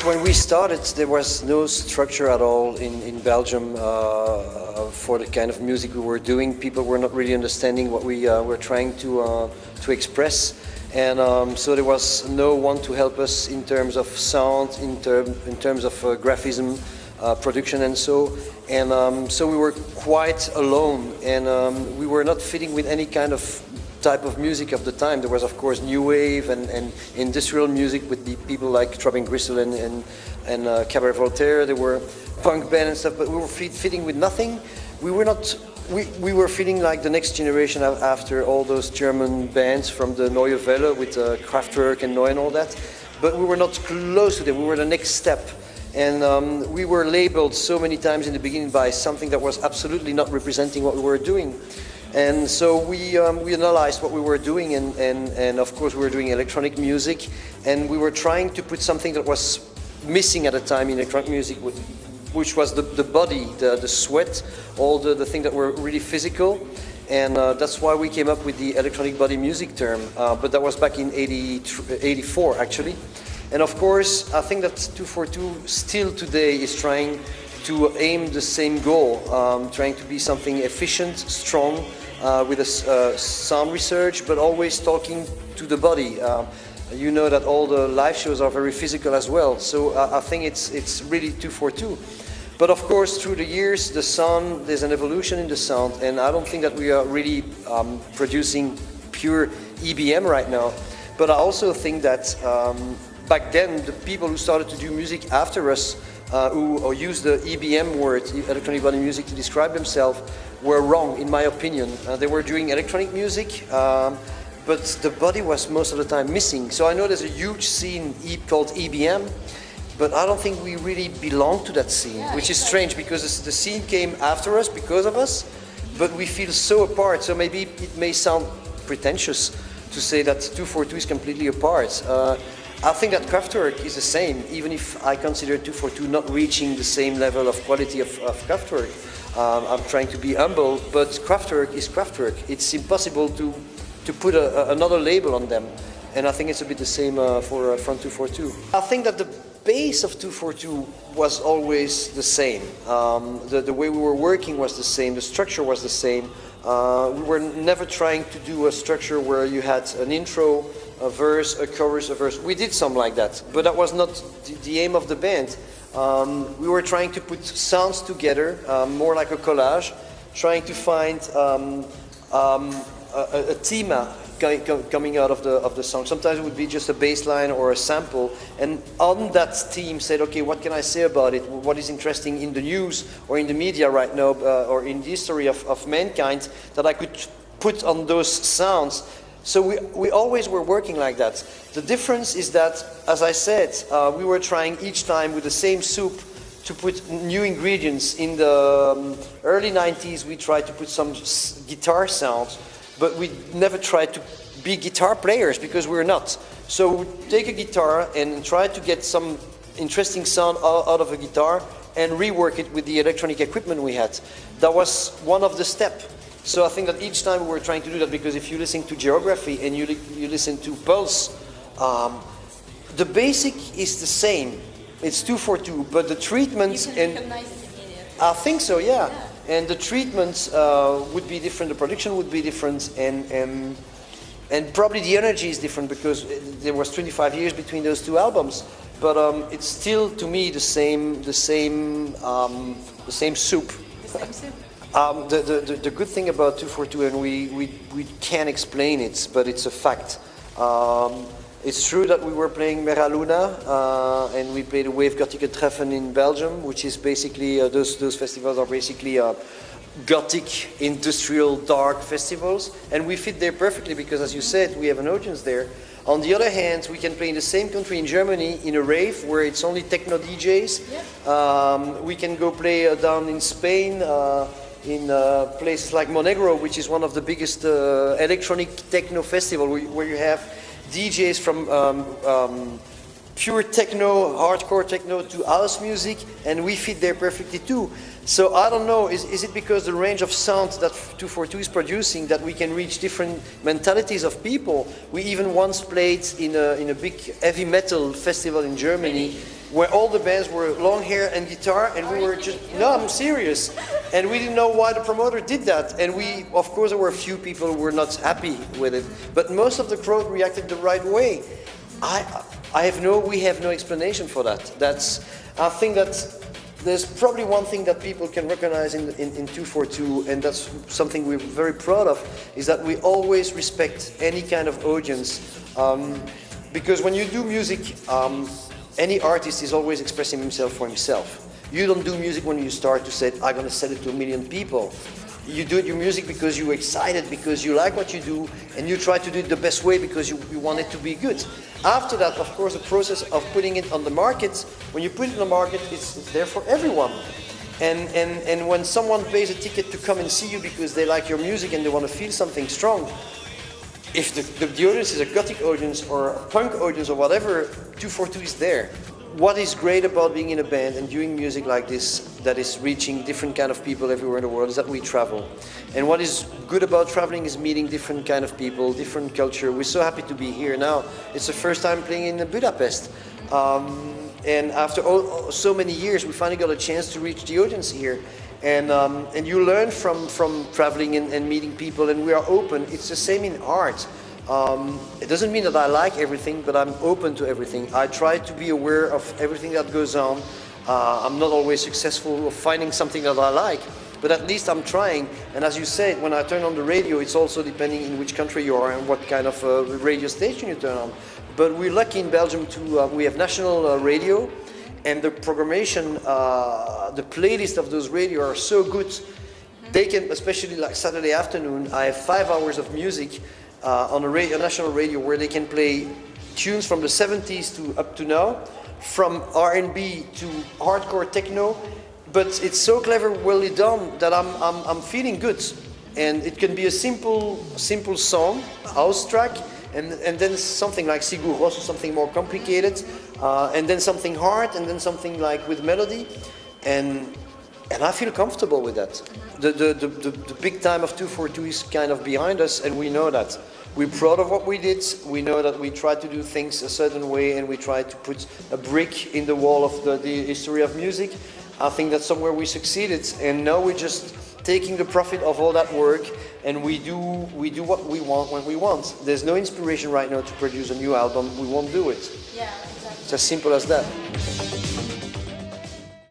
when we started, there was no structure at all in Belgium for the kind of music we were doing. People were not really understanding what we were trying to express. And so there was no one to help us in terms of sound, in terms of graphism, production and so. And so we were quite alone, and we were not fitting with any kind of type of music of the time. There was, of course, new wave and industrial music with the people like Trapping Gristle and Cabaret Voltaire. There were punk band and stuff, but we were fitting with nothing. We were not. We were feeling like the next generation after all those German bands from the Neue Welle with Kraftwerk and Neu and all that. But we were not close to them. We were the next step. And we were labeled so many times in the beginning by something that was absolutely not representing what we were doing. And so we analyzed what we were doing, and of course we were doing electronic music, and we were trying to put something that was missing at the time in electronic music, which was the body, the sweat, all the things that were really physical. And that's why we came up with the electronic body music term, but that was back in 84 actually. And of course, I think that 242 still today is trying to aim the same goal, trying to be something efficient, strong, with a sound research, but always talking to the body. You know that all the live shows are very physical as well, so I think it's really 242. But of course, through the years, the sound, there's an evolution in the sound, and I don't think that we are really producing pure EBM right now. But I also think that back then, the people who started to do music after us, who used the EBM word, electronic body music, to describe themselves, were wrong, in my opinion. They were doing electronic music, but the body was most of the time missing. So I know there's a huge scene called EBM, but I don't think we really belong to that scene, which is strange because the scene came after us because of us, but we feel so apart. So maybe it may sound pretentious to say that 242 is completely apart. I think that Kraftwerk is the same, even if I consider 242 not reaching the same level of quality of Kraftwerk. I'm trying to be humble, but Kraftwerk is Kraftwerk. It's impossible to put another label on them. And I think it's a bit the same for Front 242. I think that the base of 242 was always the same. The way we were working was the same, the structure was the same. We were never trying to do a structure where you had an intro, a verse, a chorus, a verse. We did some like that, but that was not the aim of the band. We were trying to put sounds together, more like a collage, trying to find a theme coming out of the song. Sometimes it would be just a bass line or a sample, and on that theme said, okay, what can I say about it? What is interesting in the news or in the media right now, or in the history of mankind, that I could put on those sounds. So we always were working like that. The difference is that, as I said, we were trying each time with the same soup to put new ingredients. In the early 90s, we tried to put some guitar sounds, but we never tried to be guitar players because we're not. So we take a guitar and try to get some interesting sound out of a guitar and rework it with the electronic equipment we had. That was one of the steps. So I think that each time we were trying to do that, because if you listen to Geography and you listen to Pulse, the basic is the same. It's 242, but the treatments you can recognize it immediately. I think so, yeah. And the treatments would be different, the production would be different, and probably the energy is different because there was 25 years between those two albums. But it's still, to me, the same soup. The same soup. The good thing about 242, and we can't explain it, but it's a fact. It's true that we were playing Mera Luna, and we played a Wave Gothic Treffen in Belgium, which is basically, those festivals are basically gothic, industrial, dark festivals, and we fit there perfectly because, as you said, we have an audience there. On the other hand, we can play in the same country in Germany in a rave where it's only techno DJs. Yeah. We can go play down in Spain, in places like Monegro, which is one of the biggest electronic techno festival, where you have DJs from pure techno, hardcore techno to house music, and we fit there perfectly too. So I don't know, is it because the range of sound that 242 is producing that we can reach different mentalities of people? We even once played in a big heavy metal festival in Germany where all the bands were long hair and guitar, and we were just, no, I'm serious. And we didn't know why the promoter did that. And we, of course, there were a few people who were not happy with it, but most of the crowd reacted the right way. We have no explanation for that. I think that there's probably one thing that people can recognize in 242, and that's something we're very proud of, is that we always respect any kind of audience. Because when you do music, any artist is always expressing himself for himself. You don't do music when you start to say, I'm going to sell it to 1 million people. You do your music because you're excited, because you like what you do, and you try to do it the best way because you want it to be good. After that, of course, the process of putting it on the market, when you put it on the market, it's there for everyone. And when someone pays a ticket to come and see you because they like your music and they want to feel something strong, if the audience is a gothic audience or a punk audience or whatever, 242 is there. What is great about being in a band and doing music like this that is reaching different kind of people everywhere in the world is that we travel. And what is good about traveling is meeting different kind of people, different culture. We're so happy to be here now. It's the first time playing in Budapest. And after so many years, we finally got a chance to reach the audience here. And you learn from traveling and meeting people, and we are open. It's the same in art. It doesn't mean that I like everything, but I'm open to everything. I try to be aware of everything that goes on. I'm not always successful of finding something that I like, but at least I'm trying. And as you said, when I turn on the radio, it's also depending in which country you are and what kind of radio station you turn on. But we're lucky in Belgium we have national radio, and the programmation, the playlist of those radio are so good. They can, especially like Saturday afternoon, I have 5 hours of music on a national radio where they can play tunes from the 70s to up to now, from R&B to hardcore techno, but it's so clever, well done, that I'm feeling good. And it can be a simple song, house track, and then something like Sigur Rós, something more complicated, and then something hard, and then something like with melody, and I feel comfortable with that. The big time of 242 is kind of behind us, and we know that. We're proud of what we did. We know that we try to do things a certain way, and we try to put a brick in the wall of the history of music. I think that's somewhere we succeeded, and now we're just taking the profit of all that work, and we do what we want when we want. There's no inspiration right now to produce a new album. We won't do it. Yeah, exactly. It's as simple as that.